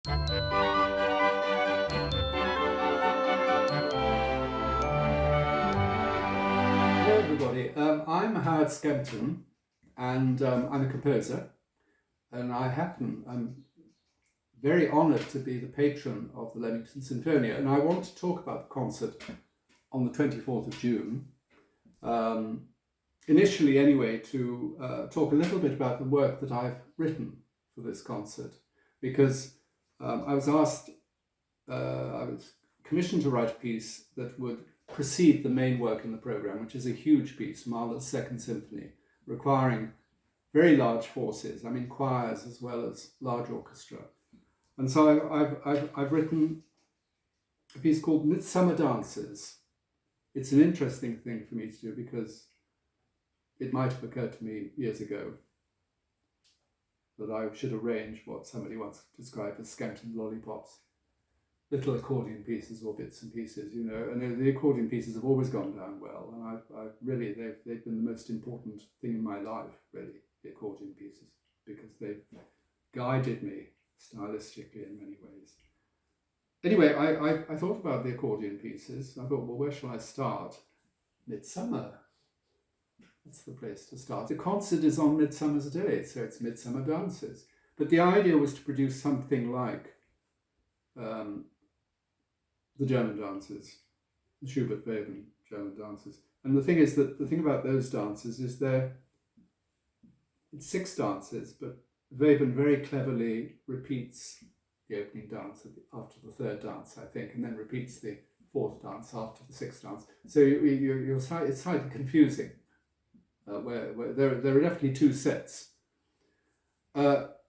Hello everybody, I'm Howard Skempton and I'm a composer, and I'm very honoured to be the patron of the Leamington Sinfonia, and I want to talk about the concert on the 24th of June. Initially anyway, to talk a little bit about the work that I've written for this concert, because I was commissioned to write a piece that would precede the main work in the programme, which is a huge piece, Mahler's Second Symphony, requiring very large forces, I mean choirs as well as large orchestra. And so I've written a piece called Midsummer Dances. It's an interesting thing for me to do because it might have occurred to me years ago that I should arrange what somebody once described as Skempton lollipops, little accordion pieces or bits and pieces, you know, and the accordion pieces have always gone down well, and I've really, they've been the most important thing in my life, really, the accordion pieces, because they've guided me stylistically in many ways. Anyway, I thought about the accordion pieces. I thought, well, where shall I start? Midsummer. That's the place to start. The concert is on Midsummer's Day, so it's Midsummer Dances. But the idea was to produce something like the German dances, the Schubert-Webern German dances. And the thing is that the thing about those dances is it's 6 dances, but Webern very cleverly repeats the opening dance after the 3rd dance, I think, and then repeats the 4th dance after the 6th dance. So it's slightly confusing, where there are definitely 2 sets. But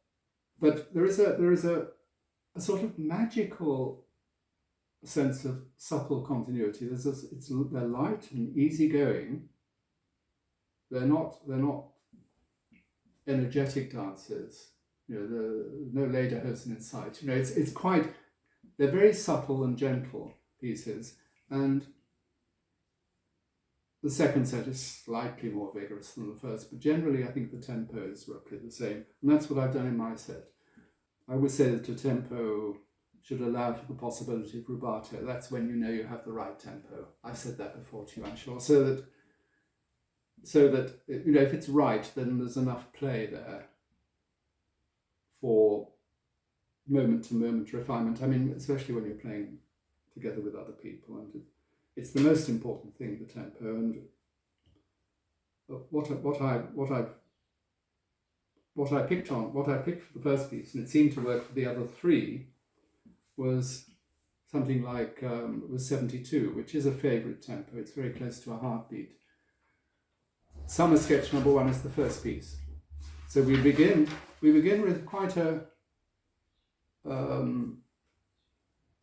there is a sort of magical sense of subtle continuity. They're light and easygoing. They're not energetic dances. You know, no lederhosen in sight. You know, they're very subtle and gentle pieces. And the second set is slightly more vigorous than the first, but generally I think the tempo is roughly the same. And that's what I've done in my set. I would say that a tempo should allow for the possibility of rubato. That's when you know you have the right tempo. I've said that before to you, I'm sure. So that you know, if it's right, then there's enough play there for moment-to-moment refinement. I mean, especially when you're playing together with other people, and it's the most important thing, the tempo. And what I picked for the first piece, and it seemed to work for the other 3, was something like it was 72, which is a favourite tempo. It's very close to a heartbeat. Summer Sketch number 1 is the first piece. So we begin with quite a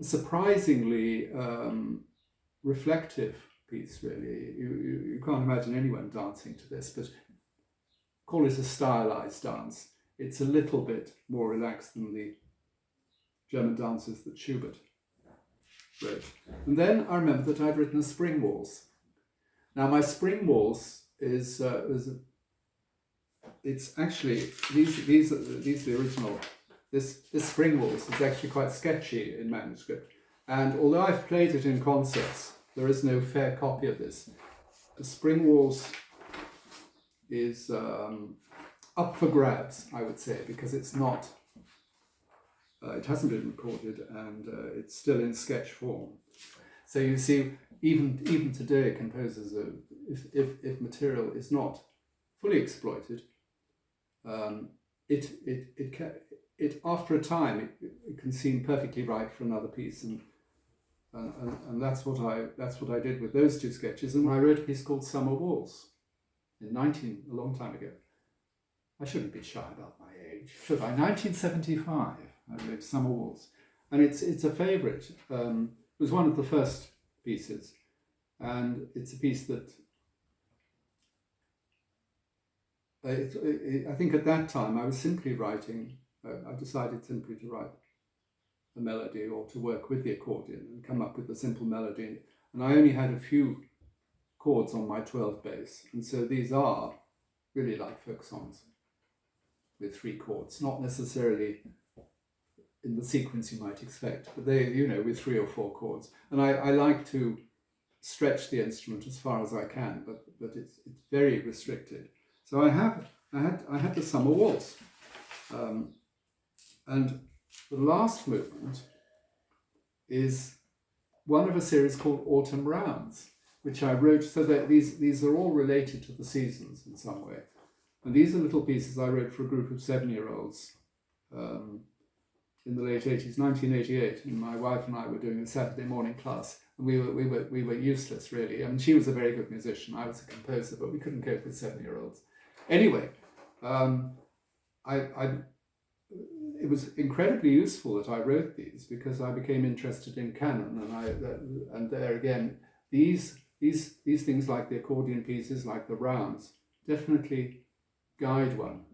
surprisingly reflective piece, really. You can't imagine anyone dancing to this, but call it a stylized dance. It's a little bit more relaxed than the German dances that Schubert wrote. And then I remember that I'd written a spring waltz. Now my spring waltz it's actually these are the original. This spring waltz is actually quite sketchy in manuscript, and although I've played it in concerts, there is no fair copy of this. The spring waltz is up for grabs, I would say, because it's not. It hasn't been recorded, and it's still in sketch form. So you see, even today, composers, if material is not fully exploited, it after a time it can seem perfectly right for another piece, and that's what I did with those 2 sketches. And I wrote a piece called Summer Waltz a long time ago. I shouldn't be shy about my age, should I? 1975. I wrote Summer Waltz, and it's a favourite. It was one of the first pieces, and it's a piece that I think at that time I was simply writing. I decided simply to write a melody or to work with the accordion and come up with a simple melody, and I only had a few chords on my 12 bass, and so these are really like folk songs with 3 chords, not necessarily in the sequence you might expect, but they, with 3 or 4 chords. And I like to stretch the instrument as far as I can, but it's very restricted. So I had the Summer Waltz, and the last movement is one of a series called Autumn Rounds, which I wrote so that these are all related to the seasons in some way. And these are little pieces I wrote for a group of 7-year-olds in the late 80s, 1988, and my wife and I were doing a Saturday morning class, and we were useless, really. I mean, she was a very good musician, I was a composer, but we couldn't cope with 7-year-olds. Anyway, it was incredibly useful that I wrote these, because I became interested in canon, and there again, these things like the accordion pieces, like the rounds, definitely guide one.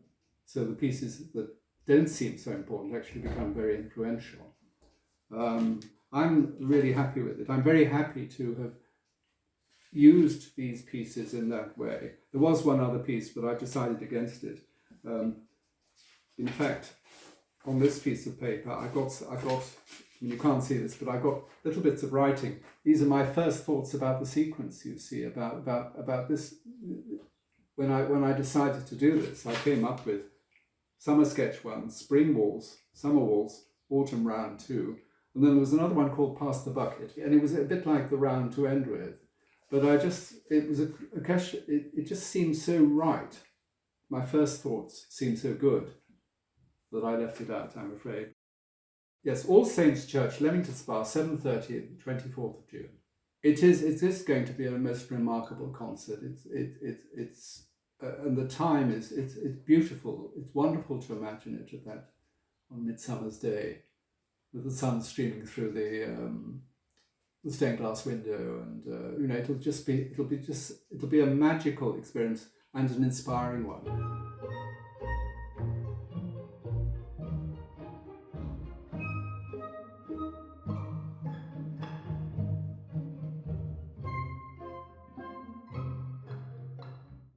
So the pieces that don't seem so important actually become very influential. I'm really happy with it. I'm very happy to have used these pieces in that way. There was one other piece, but I decided against it. In fact, on this piece of paper, I got, you can't see this, but I got little bits of writing. These are my first thoughts about the sequence, you see, about this. When I decided to do this, I came up with Summer Sketch 1, Spring Waltz, Summer Waltz, Autumn Round 2, and then there was another one called Pass the Bucket, and it was a bit like the round to end with. But it was a question, it just seemed so right. My first thoughts seemed so good that I left it out, I'm afraid. Yes, All Saints Church, Leamington Spa, 7:30, 24th of June. It is going to be a most remarkable concert. It's and the time is it's beautiful. It's wonderful to imagine it at that on Midsummer's Day, with the sun streaming through the stained glass window, and it'll be a magical experience and an inspiring one.